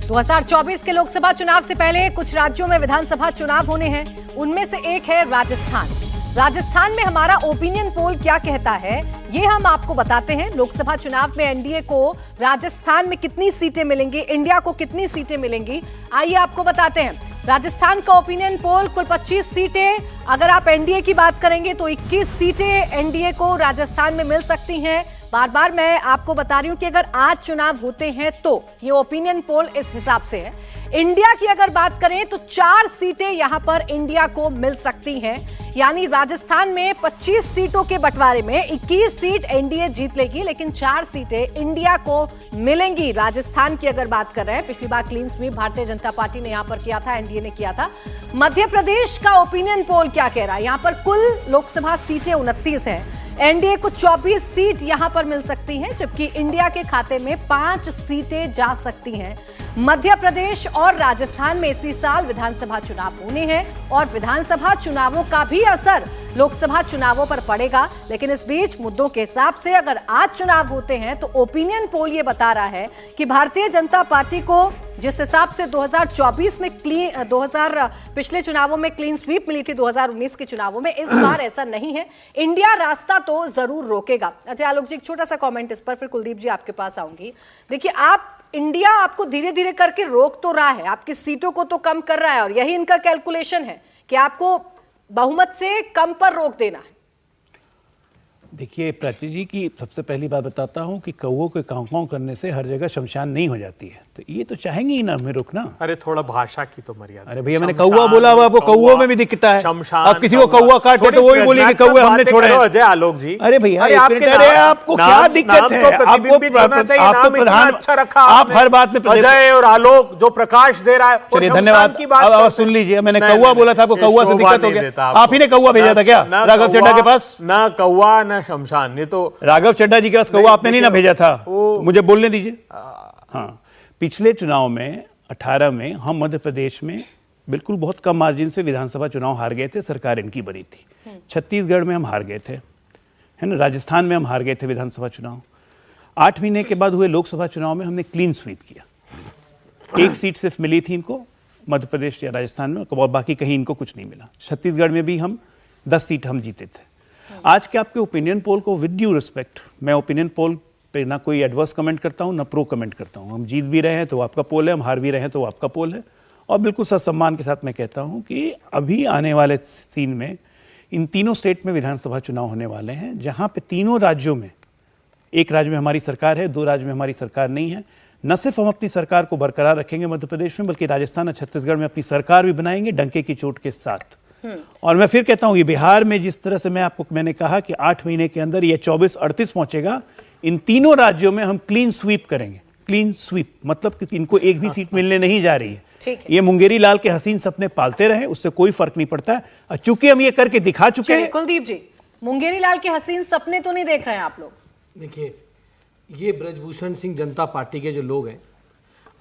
2024 के लोकसभा चुनाव से पहले कुछ राज्यों में विधानसभा चुनाव होने हैं। उनमें से एक है राजस्थान। राजस्थान में हमारा ओपिनियन पोल क्या कहता है, ये हम आपको बताते हैं। लोकसभा चुनाव में एनडीए को राजस्थान में कितनी सीटें मिलेंगी, इंडिया को कितनी सीटें मिलेंगी, आइए आपको बताते हैं। राजस्थान का ओपिनियन पोल कुल 25 सीटें, अगर आप एनडीए की बात करेंगे तो 21 सीटें एनडीए को राजस्थान में मिल सकती हैं। बार बार मैं आपको बता रही हूं कि अगर आज चुनाव होते हैं तो ये ओपिनियन पोल इस हिसाब से है। इंडिया की अगर बात करें तो 4 सीटें यहां पर इंडिया को मिल सकती हैं, यानी राजस्थान में 25 सीटों के बंटवारे में 21 सीट एनडीए जीत लेगी, लेकिन 4 सीटें इंडिया को मिलेंगी। राजस्थान की अगर बात कर रहे हैं, पिछली बार clean sweep Bharatiya Janata party ने यहां पर किया था, एनडीए ने किया था। मध्य प्रदेश का ओपिनियन पोल क्या कह रहा है, यहां पर कुल लोकसभा सीटें 29 हैं, एनडीए को 24 सीट यहां पर मिल सकती हैं, जबकि इंडिया के खाते में 5 सीटें जा सकती हैं। मध्य प्रदेश और राजस्थान में इसी साल विधानसभा चुनाव होने हैं और विधानसभा चुनावों का भी असर लोकसभा चुनावों पर पड़ेगा। लेकिन इस बीच मुद्दों के हिसाब से अगर आज चुनाव होते हैं तो ओपिनियन पोल ये बता रहा है कि भारतीय जनता पार्टी को जिस हिसाब से 2024 में पिछले चुनावों में क्लीन स्वीप मिली थी, 2019 के चुनावों में, इस बार ऐसा नहीं है। इंडिया रास्ता तो जरूर रोकेगा। अजय आलोक जी, एक छोटा सा कमेंट इस पर, फिर कुलदीप जी आपके पास आऊंगी। देखिए, इंडिया आपको धीरे धीरे करके रोक तो रहा है, आपकी सीटों को तो कम कर रहा है, और यही इनका कैलकुलेशन है कि आपको बहुमत से कम पर रोक देना है। देखिए प्राची जी की सबसे पहली बात बताता हूँ कि कौवों के काँव काँव करने से हर जगह शमशान नहीं हो जाती है, तो ये तो चाहेंगे ही ना हमें रोकना। अरे थोड़ा भाषा की तो मर्यादा। अरे भैया, मैंने कौवा बोला, अब आपको कौवों में भी दिखता है। अब किसी को कौवा काटे तो वही बोली कि कौवे हमने छोड़े। अजय आलोक जी, अरे भैया आपको क्या दिक्कत है? आपको प्रधान अच्छा रखा, आप हर बात में अजय और आलोक जो प्रकाश दे रहा है। चलिए धन्यवाद। अब सुन लीजिए, मैंने कौवा बोला था, आपको कौवा से दिक्कत हो गया। आप ही ने कौवा भेजा था क्या राघव चड्ढा के पास? ना कौवा ना शमशान, ये तो राघव चड्ढा जी के पास कौवा आपने नहीं ना भेजा था, मुझे बोलने दीजिए। हाँ, पिछले चुनाव में 18 में हम मध्य प्रदेश में बिल्कुल बहुत कम मार्जिन से विधानसभा चुनाव हार गए थे, सरकार इनकी बनी थी। छत्तीसगढ़ में हम हार गए थे, है ना, राजस्थान में हम हार गए थे विधानसभा चुनाव। 8 महीने के बाद हुए लोकसभा चुनाव में हमने क्लीन स्वीप किया। 1 सीट सिर्फ मिली थी इनको मध्य प्रदेश या राजस्थान में, और बाकी कहीं इनको कुछ नहीं मिला। छत्तीसगढ़ में भी हम 10 सीट हम जीते थे। आज के आपके ओपिनियन पोल को विद ड्यू रिस्पेक्ट, मैं ओपिनियन पोल पे ना कोई एडवर्स कमेंट करता हूँ ना प्रो कमेंट करता हूँ। हम जीत भी रहे हैं तो आपका पोल है, हम हार भी रहे हैं तो आपका पोल है। और बिल्कुल सम्मान के साथ मैं कहता हूँ कि अभी आने वाले सीन में इन तीनों स्टेट में विधानसभा चुनाव होने वाले हैं, जहाँ पे तीनों राज्यों में, एक राज्य में हमारी सरकार है, 2 राज्य में हमारी सरकार नहीं है। न सिर्फ हम अपनी सरकार को बरकरार रखेंगे मध्य प्रदेश में, बल्कि राजस्थान और छत्तीसगढ़ में अपनी सरकार भी बनाएंगे डंके की चोट के साथ। और मैं फिर कहता हूं, ये बिहार में जिस तरह से मैंने कहा कि 8 महीने के अंदर ये 24-38 पहुंचेगा, इन तीनों राज्यों में हम क्लीन स्वीप करेंगे। क्लीन स्वीप मतलब कि इनको एक भी सीट मिलने नहीं जा रही है। ये मुंगेरी लाल के हसीन सपने पालते रहे, उससे कोई फर्क नहीं पड़ता। चूंकि हम ये करके दिखा चुके हैं। कुलदीप जी, मुंगेरी लाल के हसीन सपने तो नहीं देख रहे हैं आप लोग? देखिए, ये ब्रजभूषण सिंह जनता पार्टी के जो लोग हैं,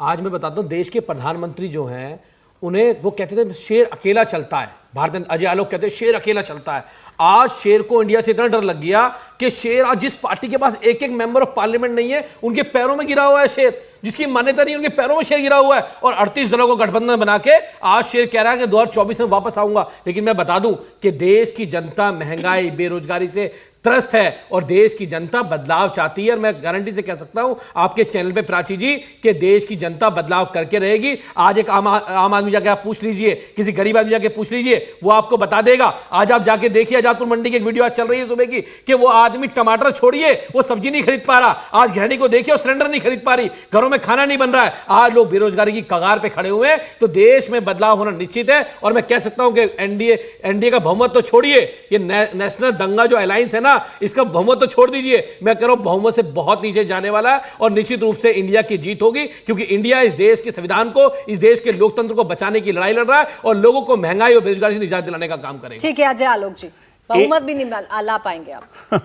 आज मैं बताता हूँ, देश के प्रधानमंत्री जो हैं, उन्हें वो कहते थे शेर अकेला चलता है। भारत अजय आलोक कहते हैं शेर अकेला चलता है। आज शेर को इंडिया से इतना डर लग गया कि शेर आज जिस पार्टी के पास एक मेंबर ऑफ पार्लियामेंट नहीं है, उनके पैरों में गिरा हुआ है शेर, जिसकी मान्यता नहीं, उनके पैरों में शेर गिरा हुआ है। और 38 दलों को गठबंधन बना के आज शेर कह रहा है कि 2024 में वापस आऊंगा। लेकिन मैं बता दूं कि देश की जनता महंगाई बेरोजगारी से त्रस्त है और देश की जनता बदलाव चाहती है। और मैं गारंटी से कह सकता हूं आपके चैनल पे प्राची जी कि देश की जनता बदलाव करके रहेगी। आज एक आम आदमी जाके आप पूछ लीजिए, किसी गरीब आदमी जाके पूछ लीजिए, वो आपको बता देगा। आज आप जाके देखिए, आजादपुर मंडी की एक वीडियो आज चल रही है सुबह की, कि वो आदमी टमाटर छोड़िए वो सब्जी नहीं खरीद पा रहा। आज गृहिणी को देखिए, सिलेंडर नहीं खरीद पा रही, घरों में खाना नहीं बन रहा है। आज लोग बेरोजगारी की कगार पे खड़े हुए हैं। तो देश में बदलाव होना निश्चित है। और मैं कह सकता हूं कि एनडीए का बहुमत तो छोड़िए, ये नेशनल दंगा जो अलायंस है ना, इसका बहुमत तो छोड़ दीजिए। मैं कह रहा हूं बहुमत से बहुत नीचे जाने वाला है और निश्चित रूप से इंडिया की जीत होगी, क्योंकि इंडिया इस देश के संविधान को, इस देश के लोकतंत्र को बचाने की लड़ाई लड़ रहा है और लोगों को महंगाई और बेरोजगारी से निजात दिलाने का काम करेगा। ठीक है अजय आलोक जी, बहुमत भी नहीं ला पाएंगे आप।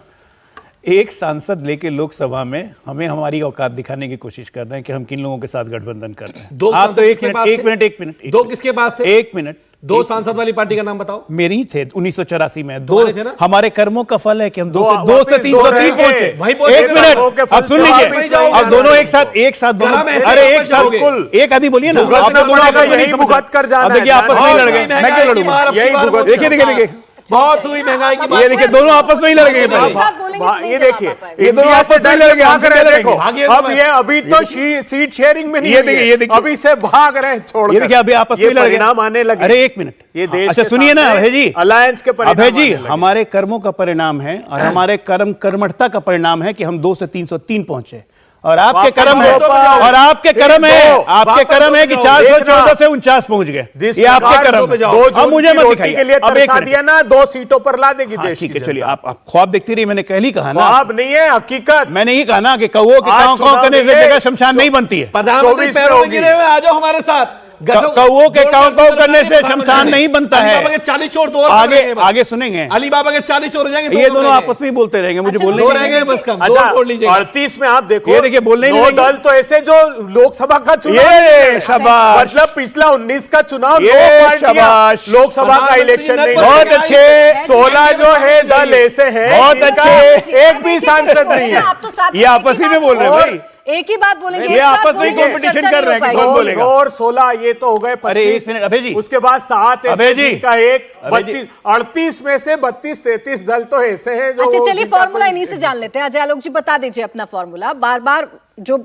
एक सांसद लेके लोकसभा में हमें हमारी औकात दिखाने की कोशिश कर रहे हैं कि हम किन लोगों के साथ गठबंधन कर रहे हैं। आप तो एक मिनट दो किसके पास थे? 1 मिनट। दो सांसद वाली पार्टी का नाम बताओ। मेरे ही थे 1984 में। तुम्हारे थे ना? हमारे कर्मों का फल है कि हम दो वापस से 303 दो पहुंचे। वहीं पहुंचे। एक मिनट, ओके, अब सुन वापस लीजिए, जाओगे। अब दोनों एक साथ दोनों, गला में ऐसे अरे वापस एक साथ जाओगे। एक आदि बोलिए ना, भुगतना आप दोनों पड़ेगा, आपस में यही नहीं समझ भुगत कर जाना अब देखिए है। आपस में ही लड़ गए, मैं क्यों लड़ूंगा? यही भुगत- देखिए देखिए देखिए, बहुत हुई महंगाई की बात। ये देखिए दोनों आपस में ही लड़ गए एक पहले। साथ बोलेंगे तो नहीं ये जवाब देखिए, आ पाएगा। ये दोनों आपस में लड़ गए, भाग हमसे रहे क्या हैं, लड़ेंगे? देखो भागिए अब मत। ये अभी तो सीट शेयरिंग में नहीं ये हुई देखिए, है। ये देखिए। अभी से भाग रहे हैं छोड़ ये देखिए अभी आपस में ही लड़ गए। परिणाम आने लगे। अरे एक मिनट, ये देश अच्छा के सुनिए ना सामने अभय जी, अलायंस के परिणाम अभय जी, आने लगे। हमारे कर्मों का परिणाम है और हमारे कर्मठता का परिणाम है कि हम 2 से 303 पहुंचे। और आपके वापस कर्म है, दो पर- और आपके कर्म है, दो, आपके वापस कर्म है दो कि पे 414 से 49 पहुंच गए। जिस ये आपके प्रकार कर्म पे है। जाओ। दो अब जून मुझे की मत रोटी दिखाइए, के लिए अब एक तरसा मिनट। दिया ना, 2 सीटों पर ला देगी हाँ, देश ठीक की है, चलिए जनता। आप ख्वाब देखती रही, मैंने कल ही कहा ना, ख्वाब नहीं है, हकीकत। मैंने ये कहा ना कि कौओं के आज कांव चुनाव करने से देंगे। जगह शमशान नहीं बनती है। प्रधानमंत्री 24 में पैरों में होगी। गिरे हुए, आ जाओ हमारे साथ। कौओं के कांव करने से शमशान नहीं बनता है। अलीबाबा के 40 चोर तो और आगे पकड़ेंगे बस। आगे सुनेंगे, अलीबाबा के 40 चोर हो जाएंगे, ये दोनों आपस में ही बोलते रहेंगे, मुझे अच्छा, बोलने दो दो दीजिए। रहेंगे बस कम, दो अच्छा, छोड़ लीजिएगा। 38 में आप देखो, ये देखिए, बोलने ही नहीं दो देंगे। दल तो ऐसे जो लोकसभा का चुनाव ये शाबाश, मतलब पिछला 19 का चुनाव ये दो पार्टियां शाबाश। लोकसभा का प्रधानमंत्री इलेक्शन ने नहीं बहुत लड़ी। अच्छे, 16 जो है दल ऐसे हैं, बहुत जिनका अच्छे। एक भी सांसद नहीं है। आप तो साथ ये आपस ही में बोल रहे हैं भाई। एक ही बात बोलेंगे, ये एक साथ आपस में ही बोलेंगे तो competition चर्चा कर नहीं रहे हो हैं कि पाएगी। कौन बोलेगा। और 16 ये तो हो गए अरे 25, एक मिनट, अभय जी, उसके बाद 7 अभय ऐसे जी, जिनका एक अभय जी। 32 38 में से 32-33 दल तो ऐसे हैं जो अच्छा चलिए जिनका फॉर्मूला कोई- इन्हीं से जान लेते हैं। अजय आलोक जी बता दीजिए अपना फॉर्मूला। बार बार जो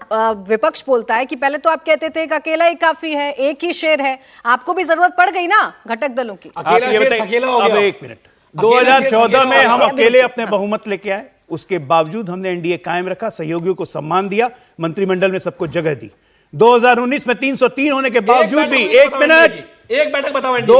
विपक्ष बोलता है कि पहले तो आप कहते थे कि अकेला ही काफी है, एक ही शेर है, आपको भी जरूरत पड़ गई ना घटक दलों की। आप अकेला ये शेर बताइए, अकेला हो अब गया। एक मिनट, अकेला शेर 2014 अकेला में हो हम गया। अकेले अपने बहुमत लेके आए, उसके बावजूद हमने एनडीए कायम रखा, सहयोगियों को सम्मान दिया, मंत्रिमंडल में सबको जगह दी। 2019 में 303 होने के बावजूद भी, एक मिनट, एक बैठक बताओ एनडीए।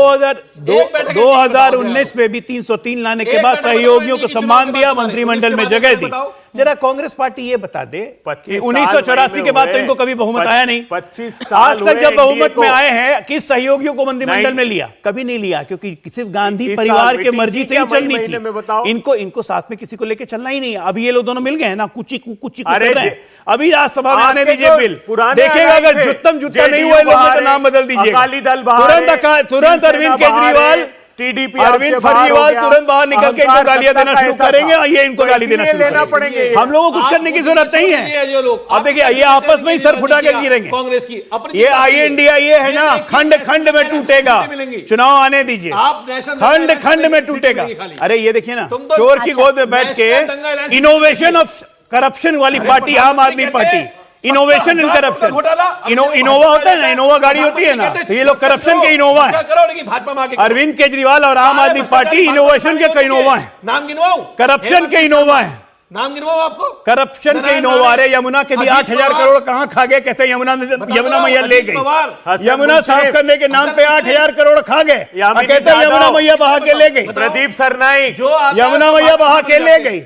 2019 में भी 303 लाने के एक बाद बैठक बताओ सहयोगियों को एनडीए की सम्मान चुनाव के दिया, बाद मंत्रिमंडल में उसके जगह बाद दी। बताओ। जरा कांग्रेस पार्टी ये बता दे, 25 1984 के बाद तो इनको कभी बहुमत आया नहीं। 25 आज साल तक हुए जब बहुमत NDA में को। आए हैं, किस सहयोगियों को मंत्रिमंडल नहीं। में लिया? कभी नहीं लिया, क्योंकि सिर्फ गांधी इस परिवार साल के मीटिंग मर्जी की से ही क्या चलनी महीने में बताओ? थी। इनको साथ में किसी को लेके चलना ही नहीं है। अभी ये लोग दोनों मिल गए हैं ना, कुची कुची अरे कर रहे हैं। जे- अभी राज्यसभा में आने आपके दीजिए जो बिल, पुराने देखिएगा अलायंस अगर थे, जुत्तम जुत्ता नहीं JDU हुआ इन लोगों बाहर का है, नाम बदल दीजिएगा। अकाली दल बाहर है, तुरंत शिवसेना अरविंद बाहर है, केजरीवाल, TDP अरविंद आपसे बाहर हो केजरीवाल गया। तुरंत बाहर निकल के इनको अहंकार गालियां सत्ता देना का शुरू ऐसा करेंगे था। और ये इनको तो गाली देना इसीलिए शुरू लेना करेंगे। पड़ेंगे। हम लोगों को कुछ करने की जरूरत नहीं है। अब देखिए, ये आपस में ही सर फुटा के गिरेंगे। कांग्रेस की अपनी ये आई इंडिया ये है ना, खंड खंड में टूटेगा। चुनाव आने दीजिए, आप नेशनल खंड दंगा खंड में एलायंस टूटेगा। सीट मिलेगी खाली। अरे ये देखिए ना, तुम तो- चोर की अच्छा, गोद में बैठ नेशनल दंगा के एलायंस इनोवेशन ऑफ करप्शन वाली अरे पार्टी आम आदमी प्रधानमंत्री कहते पार्टी, हैं, इनोवेशन इन 70,000 करप्शन। घोटाला, इनोवा होता है ना, इनोवा गाड़ी होती है ना, तो ये लोग करप्शन के इनोवा है। भाजपा में आके अरविंद केजरीवाल और आम आदमी पार्टी इनोवेशन के इनोवा है, नाम गिनवाऊं, करप्शन के इनोवा है, नाम गिनवाऊं आपको, करप्शन के नारायण इनोवा। राणे, अरे यमुना के भी अजीत 8,000 पवार, करोड़ कहां खा गए? कहते हैं यमुना मैया ले अजीत गई। पवार, हसन यमुना साफ मुश्रीफ, करने के नाम पे 8,000 करोड़ खा गए, यामिनी कहते हैं यमुना यादव, मैया बहा के ले गई। प्रदीप सरनाईक, जो आता है यमुना तो मैया भाजपा बहा में के ले जाके। गई।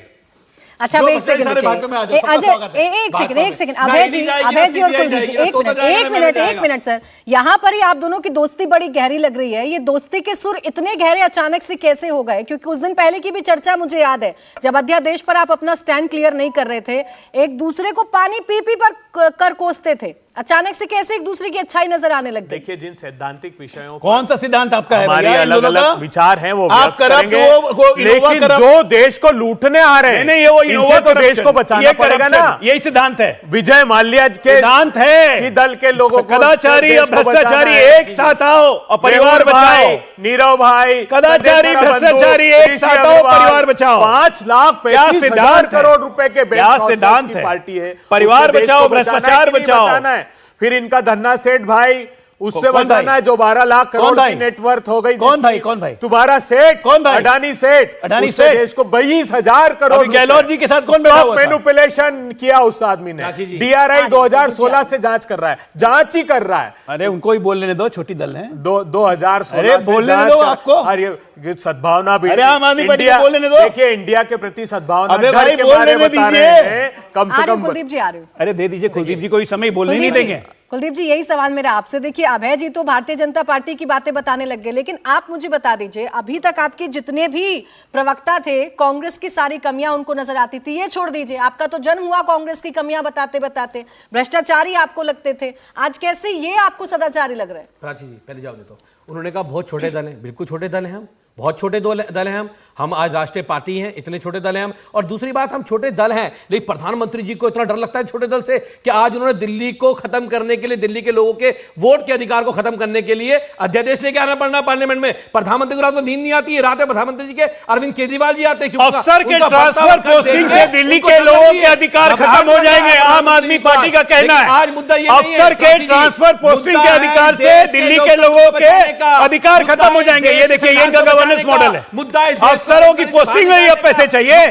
अच्छा जो अब एक बच्चे सेकंड सारे भाजपा में आ जाओ, सबका अजय स्वागत है। एक भाजपा सेकंड में। एक सेकंड ना अभय ईडी जी जाएगी, अभय ना जी और CBI कुलदीप जाएगी, जी ना एक तोता मिनट जाएगा, एक ना मिनट मेरा एक जाएगा। मिनट सर, यहाँ पर ही आप दोनों की दोस्ती बड़ी गहरी लग रही है। ये दोस्ती के सुर इतने गहरे अचानक से कैसे हो गए? क्योंकि कुछ दिन पहले की भी चर्चा मुझे याद है, जब अध्यादेश पर आप अपना स्टैंड क्लियर नहीं कर रहे थे, एक दूसरे को पानी पी पी पर कर कोसते थे, अचानक से कैसे एक दूसरे की अच्छाई नजर आने लग गई? देखिए जिन सैद्धांतिक विषयों पर कौन सा सिद्धांत आपका है हमारी भैया? इन अलग दोनों अलग का? विचार हैं वो आप व्यक्त करप्ट करेंगे, वो इनोवा लेकिन करप्ट। जो देश को लूटने आ रहे हैं नहीं ये वो इनोवा इनसे तो देश को बचाना पड़ेगा ना। यही सिद्धांत है, विजय माल्या के सिद्धांत है की दल के लोगों को कदाचारी देश और को भ्रष्टाचारी बचाना है। एक साथ आओ और परिवार मेहुल भाई, बचाओ। नीरव भाई, कदाचारी, संदेश बंधु, भ्रष्टाचारी एक ऋषि साथ आओ, अग्रवाल, परिवार बचाओ। 5,35,000 सिद्धांत है? करोड़ रुपए के बैंक क्या ट्रांसफर्स सिद्धांत की है? पार्टी है। परिवार उससे देश बचाओ, को बचाना है भ्रष्टाचार कि नहीं बचाओ। बचाना है? फिर इनका धन्ना सेठ भाई, उससे कौन बचाना भाई? है जो 12 लाख कौन करोड़ भाई? की नेटवर्थ हो गई। कौन भाई? कौन भाई? तुम्हारा सेठ कौन भाई? अडानी सेठ, अडानी उससे सेठ? देश को 22,000 करोड़ अभी गहलोत जी के साथ कौन बैठा हुआ था? मैनिपुलेशन किया उस आदमी ने। रांची जी। DRI 2016 से जांच कर रहा है, जांच ही कर रहा है। अरे उनको ही बोलने दो, छोटी दल है। 2016 अरे से बोलने जांच दो कर- आपको। अरे ये सद्भावना भी, अरे आम आदमी पार्टी को इंडिया- बोलने दो। देखिए इंडिया के प्रति सद्भावना अबे डर भाई के बोलने मारे में बता दीजिए। रहे हैं, कम आ से रहे हो कम कुलदीप जी, आ रहे हो? अरे दे दीजिए, कुलदीप जी को भी समय बोलने ही नहीं कुलदीप जी, देंगे। कुलदीप जी, यही सवाल मेरा आपसे। देखिए, अभय जी तो भारतीय जनता पार्टी की बातें बताने लग गए, लेकिन आप मुझे बता दीजिए, अभी तक आपके जितने भी प्रवक्ता थे, कांग्रेस की सारी कमियां उनको नजर आती थी। ये छोड़ दीजिए, आपका तो जन्म हुआ कांग्रेस की कमियां बताते बताते, भ्रष्टाचारी आपको लगते थे, आज कैसे ये आपको सदाचारी लग रहा है? प्राची जी पहले जवाब देता हूं। उन्होंने कहा बहुत छोटे दल हैं, बिल्कुल छोटे दल हैं हम, बहुत छोटे दल हैं हम आज राष्ट्रीय पार्टी हैं, इतने छोटे दल हैं हम। और दूसरी बात, हम छोटे दल हैं, लेकिन प्रधानमंत्री जी को इतना डर लगता है छोटे दल से कि आज उन्होंने दिल्ली को खत्म करने के लिए, दिल्ली के लोगों के वोट के अधिकार को खत्म करने के लिए अध्यादेश लेके आना पड़ना पार्लियामेंट में। प्रधानमंत्री को रात को नींद नहीं आती है, रात में प्रधानमंत्री जी के अरविंद केजरीवाल जी आते हैं, अफसर के ट्रांसफर पोस्टिंग से दिल्ली के लोगों के अधिकार खत्म हो जाएंगे, आम आदमी पार्टी का कहना है। आज मुद्दा ये नहीं है, अफसर के ट्रांसफर पोस्टिंग के अधिकार से दिल्ली के लोगों के अधिकार खत्म हो जाएंगे। ये देखिए, ये इनका गवर्नेंस मॉडल है। मुद्दा अफसरों की पोस्टिंग में अब पैसे चाहिए,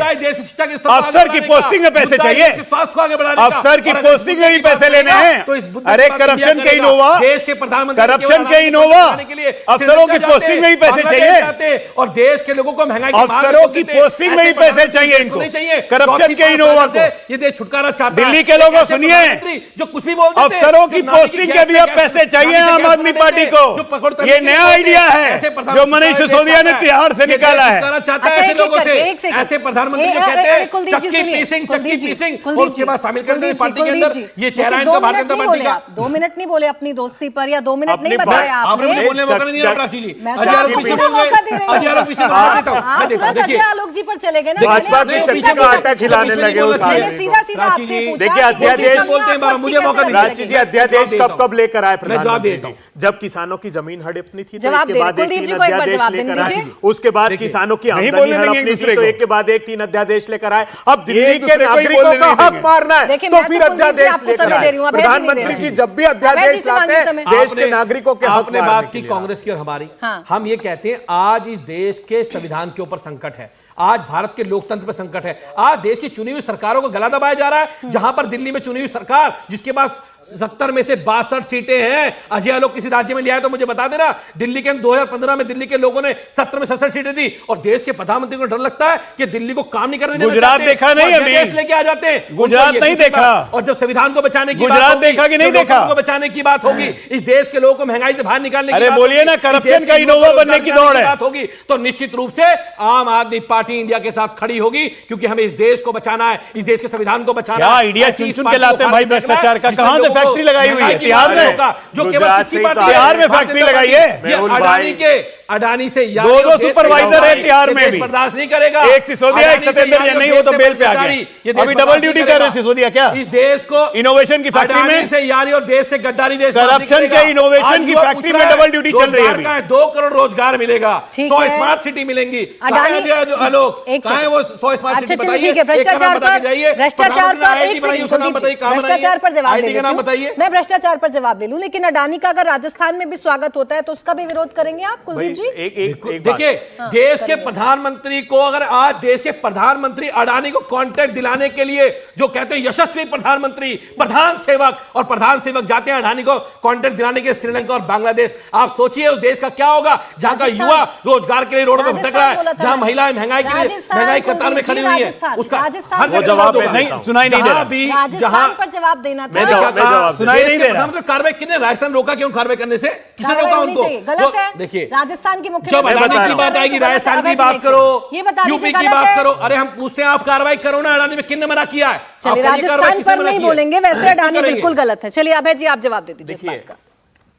अफसर की पोस्टिंग में पैसे चाहिए, अफसर की पोस्टिंग में भी पैसे लेने हैं। अरे करप्शन के इनोवा, देश के प्रधानमंत्री, करप्शन के इनोवा, अफसरों की पोस्टिंग में भी पैसे चाहिए, और देश के लोगों को महंगाई, अफसरों की पोस्टिंग में भी पैसे चाहिए इनको, करप्शन के इनोवा को। ये देश छुटकारा चाहता है। दिल्ली के लोगों सुनिए, जो कुछ भी बोलते थे, अफसरों की पोस्टिंग के भी अब पैसे चाहिए आम आदमी पार्टी को। ये नया आइडिया है जो मनीष सिसोदिया ने तिहाड़ से निकाला है। चाहता है ऐसे लोगों से, ऐसे प्रधानमंत्री जो कहते हैं चक्की पीसिंग और उसके बाद शामिल कर देंगे पार्टी के अंदर। ये चेहरा इनका भारतीय जनता पार्टी का। 2 मिनट नहीं बोले अपनी दोस्ती पर, या 2 मिनट नहीं बताया आपने आपने। बोलने मौका नहीं दिया प्राची जी। अजय आलोक जी पर चले गए ना, भाजपा की चक्की का आटा खिलाने लगे मैंने सीधा सीधा आपसे पूछा। देखिए, अध्यादेश बोलते हैं, मुझे मौका दीजिए। रांची जी, अध्यादेश कब लेकर आए प्रधानमंत्री देता जी? जब किसानों की जमीन हड़पनी थी, तो जवाब एक दे के बाद एक कुलदीप 3 जी को एक बार अध्यादेश जवाब देने लेकर आए। दीजिए। उसके बाद किसानों की नहीं आमदनी बोलने देंगे हड़पनी एक थी, दूसरे तो को। एक के बाद एक 3 अध्यादेश लेकर आए। अब दिल्ली एक के दूसरे को ही नागरिकों बोलने का नहीं हक देंगे। मारना है, देखिए, तो मैं फिर तो कुलदीप जी अध्यादेश आपको लेकर समय दे आए। रही हूं, अभय जी नहीं दे प्रधानमंत्री रहे। जी जब भी अभय जी अध्यादेश से लाते मांगे हैं, समय। देश के नागरिकों के हक आपने मारने बात के की लिए। कांग्रेस की और हमारी। हाँ। हम ये कहते हैं आज इस देश के संविधान के ऊपर संकट है, आज भारत के लोकतंत्र पर संकट है, आज देश की चुनी हुई सरकारों को गला दबाया जा रहा है। जहां पर दिल्ली में चुनी हुई सरकार, जिसके बाद 70 में से 62 सीटें हैं, अजय आलोक किसी राज्य में लिया है तो मुझे बता देना। दिल्ली के 2015 में दिल्ली के लोगों ने 70 में 67 सीटें दी, और देश के प्रधानमंत्री को डर लगता है कि दिल्ली को काम नहीं करने देना गुजरात चाहते, देखा नहीं और अभी? अध्यादेश लेके आ जाते हैं। गुजरात उनको ये नहीं दूसरी देखा। बात, और जब संविधान को बचाने की गुजरात बात होगी, देखा कि नहीं जब देखा? लोकतंत्र को बचाने की बात होगी, इस देश के लोगों को महंगाई से बाहर निकालने की अरे बात बोलिए होगी, ना, इस करप्शन देश के का इनोवा युवाओं को बनने की रोजगार दौड़ देने है। बात होगी, तो निश्चित रूप से आम आदमी पार्टी इंडिया के साथ खड़ी होगी, क्योंकि हमें इस देश को बचाना है, इस देश के संविधान को बचाना क्या है। आइडिया ऐसी चुन इस चुन के पार्टी लाते को हैं भाई खाली भ्रष्टाचार का? जिसमें कहां से लोगों को फैक्ट्री लगाई हुई है? महंगाई की तिहाड़ बात में? होगा, जो केवल गुजरात किसकी से पार्टी है? तिहाड़ में भारतीय फैक्ट्री जनता लगाई पार्टी। है? ये मेहुल अडानी भाई। अडानी से यारी दो और देश सुपरवाइजर से है यारी, तिहाड़ ये में देश भी। बर्दाश्त नहीं करेगा। एक सिसोदिया, एक अडानी से सत्येंद्र यारी जैन और नहीं, वो देश तो से बेल पे आ गद्दारी, गए। ये देश अभी डबल बर्दाश्त ड्यूटी नहीं कर रहे हैं करेगा। सिसोदिया क्या? इस देश को इनोवेशन की फैक्ट्री अडानी में? से यारी और देश से गद्दारी देश करप्शन बर्दाश्त नहीं के करेगा। इनोवेशन आज की युवा फैक्ट्री पूछ में रहा है, डबल ड्यूटी चल रही है रोजगार अभी। का है, 2 करोड़ रोजगार मिलेगा, ठीक 100 है। स्मार्ट सिटी मिलेंगी। अडानी- कहां है आलोक? एक कहां है वो 100 स्मार्ट अच्छा सिटी? चलिए, बताइए, ठीक है। भ्रष्टाचार पर आईआईटी बनाइए, उसका नाम बताइए, कहां बनाइए? भ्रष्टाचार पर जवाब आईआईटी ले का नाम लेती बताइए। हूं। मैं भ्रष्टाचार पर जवाब ले लूं, लेकिन अडानी का अगर राजस्थान में भी स्वागत होता है तो उसका भी विरोध करेंगे आप, कुलदीप जी? देखिए, देश के प्रधानमंत्री को, अगर आज देश के प्रधानमंत्री अडानी को कॉन्ट्रैक्ट दिलाने के लिए, जो कहते हैं यशस्वी प्रधानमंत्री, प्रधान सेवक, और प्रधान सेवक जाते हैं अडानी को कॉन्ट्रैक्ट दिलाने के श्रीलंका और बांग्लादेश, आप सोचिए उस देश का क्या होगा, जहां का युवा रोजगार के लिए रोडों पर भटक रहा है, जहां महिलाएं महंगाई के लिए महंगाई कतार में खड़ी हुई है, उसका हर जगह जवाब होगा। नहीं, सुनाई नहीं दे रहा। भी राजस्थान जहां पर जवाब देना था। मैं जवाब सुनाई नहीं दे रहा। कार्रवाई किसने राजस्थान रोका? क्यों कार्रवाई करने से? किसने कार्रवाई रोका होनी उनको? चाहिए। गलत है। देखिए, राजस्थान की जब मुख्यमंत्री अडानी की बात आएगी, राजस्थान की बात करो, ये बता यूपी दीजिए की गलत बात है। करो। अरे हम पूछते हैं, आप कार्रवाई करो ना, अडानी में किसने मना किया है? चलिए, आप करिए कार्रवाई, राजस्थान किसने पर मना नहीं किया है? बोलेंगे, वैसे क्यों अडानी करेंगे? बिल्कुल गलत है। चलिए अभय जी, आप जवाब दे दीजिए इस देखिए, बात का।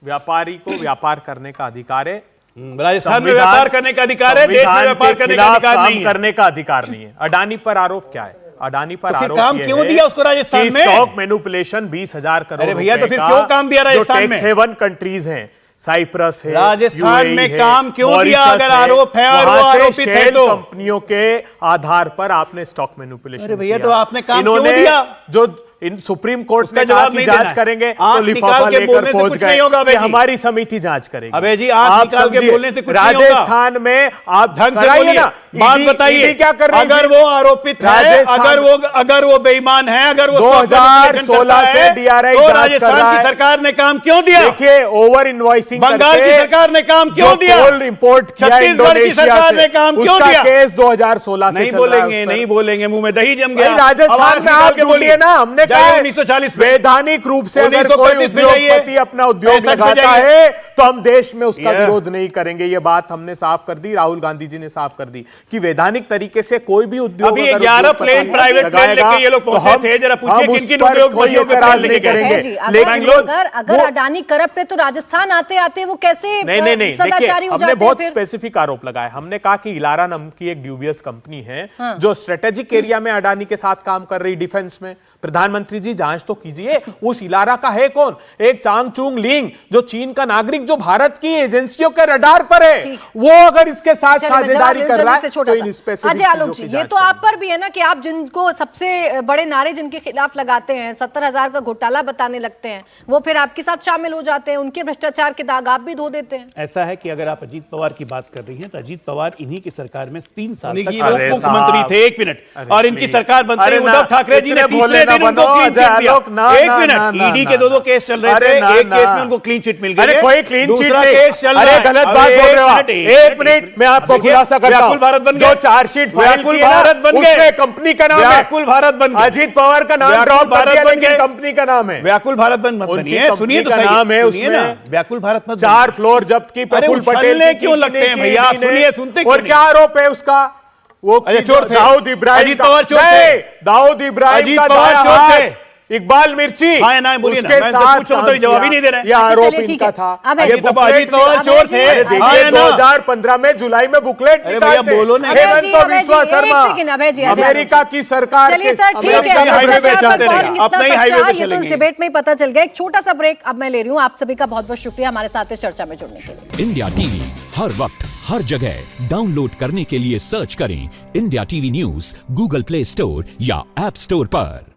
व्यापारी को व्यापार करने का अधिकार है, राजस्थान में व्यापार करने का अधिकार है, देश में व्यापार करने का अधिकार नहीं है। करने का अधिकार नहीं है। अडानी पर आरोप क्या है? अडानी पर तो फिर आरोप काम ये क्यों है दिया उसको राजस्थान कि में? स्टॉक मैनिपुलेशन 20,000 करोड़ अरे भैया, तो रुपए फिर का, क्यों काम दिया राजस्थान जो में? टैक्स हेवन कंट्रीज हैं, साइप्रस है, राजस्थान में UAE है, काम क्यों दिया? मॉरिशस अगर आरोप है और वो वहां से आरोपित है शेल तो? कंपनियों के आधार पर आपने स्टॉक मैनिपुलेशन अरे भैया, किया। तो आपने काम क्यों इन्होंने दिया? जो इन सुप्रीम कोर्ट उसका ने कहा जवाब कि नहीं जांच देना है। करेंगे, आंख तो लिफाफा निकाल के लेकर बोलने से पहुंच कुछ गए नहीं होगा अभय कि जी। हमारी समिति जांच करेगी। अभय जी, आंख आप निकाल के समझिए, बोलने से कुछ नहीं होगा। राजस्थान में आप ढंग से कराइए बोलिए, ना, बात ED बताइए। क्या कर रही अगर थी? वो आरोपित है, अगर वो बेईमान है, अगर वो 2016 से DRI तो जांच कर राजस्थान रहा की है। सरकार ने काम क्यों दिया? देखिए, ओवर इनवॉइसिंग बंगाल की सरकार ने काम क्यों दिया? इंपोर्ट किया छत्तीसगढ़ की सरकार ने काम क्यों उसका दिया? केस 2016 से नहीं चल रहा है बोलेंगे, उस पर। नहीं बोलेंगे, मुंह में दही जम भाई, गया। राजस्थान में आप ढूंढिए ना, हमने कहता जाइए है 1940 में। वैधानिक रूप से अगर कोई 1935 में जाइए, उद्योगपति अपना उद्योग 65 में लगाता जाइए। है तो हम देश में उसका Yeah. विरोध नहीं करेंगे। ये बात हमने साफ कर दी, राहुल गांधी जी ने साफ कर दी कि वैधानिक तरीके से कोई भी उद्योग अभी अगर 11 उद्योगपति प्लेन प्राइवेट प्लेन लगाएगा, लेके ये लोग तो पहुंचे हम- थे, जरा पूछिए हम उस किन-किन पर उद्योगपतियों कोई पे एतराज प्लेन नहीं लेके गए। करेंगे। है जी, लेकिन अगर अडानी करप्ट है तो राजस्थान आते आते वो कैसे नहीं नहीं नहीं, देखिए सदाचारी हो हमने जाते हैं बहुत फिर? स्पेसिफिक आरोप लगाए। हमने कहा कि इलारा नाम की एक ड्यूबियस कंपनी है जो स्ट्रेटेजिक एरिया में अडानी के साथ काम कर रही, डिफेंस में। प्रधानमंत्री जी जांच तो कीजिए, उस इलारा का है कौन? एक चांग चुंग लिंग, जो चीन का नागरिक, जो भारत की एजेंसियों के रडार पर है, ठीक। वो अगर इसके साथ चलिए, मैं साझेदारी जवाब कर रहा जल्दी है से छोटा तो सा। इन स्पेसिफिक अजय आलोक जी, ये तो आप पर भी है ना कि आप जिनको सबसे बड़े नारे जिनके खिलाफ लगाते हैं, 70,000 का घोटाला बताने लगते हैं, वो फिर आपके साथ शामिल हो जाते हैं, उनके भ्रष्टाचार के दाग आप भी धो देते हैं। ऐसा है कि अगर आप अजीत पवार की बात कर रही हैं तो अजीत पवार इन्हीं की सरकार में 3 साल उन्हीं तक की उप मुख्यमंत्री साहब। थे। 1 मिनट, अरे और इनकी प्लीज। सरकार बनते ही अरे ना, उद्धव ठाकरे जी ने इतने भोले तीसरे ना दिन उनको बनो, क्लीन अजय चिट दिया। आलोक, ना, 1 ना, मिनट, ना, ईडी ना, के 2 केस चल रहे अरे थे, ना, एक केस ना। में उनको क्लीन चिट मिल गई अरे है, कोई क्लीन चिट दूसरा नहीं। केस चल रहा अरे है। गलत अब बात बोल रहे हो आप। मिनट, एक मिनट मैं आपको देखिए, खुलासा करता व्याकुल भारत बन हूं। गए। जो चार्जशीट फाइल व्याकुल की है ना, भारत बन गए। उसमें कंपनी का नाम है व्याकुल भारत बन गए। अजीत पवार का नाम व्याकुल ड्रॉप कर भारत दिया, बन लेकिन गए। कंपनी का नाम है व्याकुल भारत बन मत उनकी बनिए, सुनिए तो कंपनी का सही, नाम है सुनिए ना, उसमें। व्याकुल भारत मत 4 फ्लोर जब्त की अरे प्रफुल्ल पटेल उछलने की क्यों कितने लगते हैं की भैया? आप ईडी ने? सुनिए, सुनते क्यों और नहीं? क्या आरोप है उसका? वो अरे कि चोर थे। दाऊद इब्राहिम अजीत का- पवार चोर थे। नहीं, दाऊद इब्राहिम अजीत का पवार दायां चोर हाथ, थे। इकबाल मिर्ची, हाँ या ना, बोलिए ना, उसके मैं इनसे साथ पूछ रहा हूं काम तो जवाब ही किया। नहीं दे रहे हैं। ये आरोप चलिए, ठीक इनका है। था। अब ये अजय बुकलेट अजीत पवार निकाल- चोर थे। अरे हाँ देखिए या ना? 2015 में जुलाई में बुकलेट अरे भैया, निकालते बोलो ना। अभय हेमंत जी, और अभय जी, विश्वा एक शर्मा, सेकंड, अभय जी, अजय अमेरिका आलोक की सरकार चलिए के- सर, ठीक अमेरिका है, के हाईवे पे भ्रष्टाचार चाहते पर रहेंगे। कौन कितना अपना ही सच्चा हाईवे पे है, ये तो इस चलेंगे। डिबेट में ही पता चल गया। एक छोटा सा ब्रेक अब मैं ले रही हूँ। आप सभी का बहुत बहुत शुक्रिया हमारे साथ इस चर्चा में जुड़ने के लिए। इंडिया टीवी हर वक्त हर जगह डाउनलोड करने के लिए सर्च करें India TV news Google play store या ऐप स्टोर पर।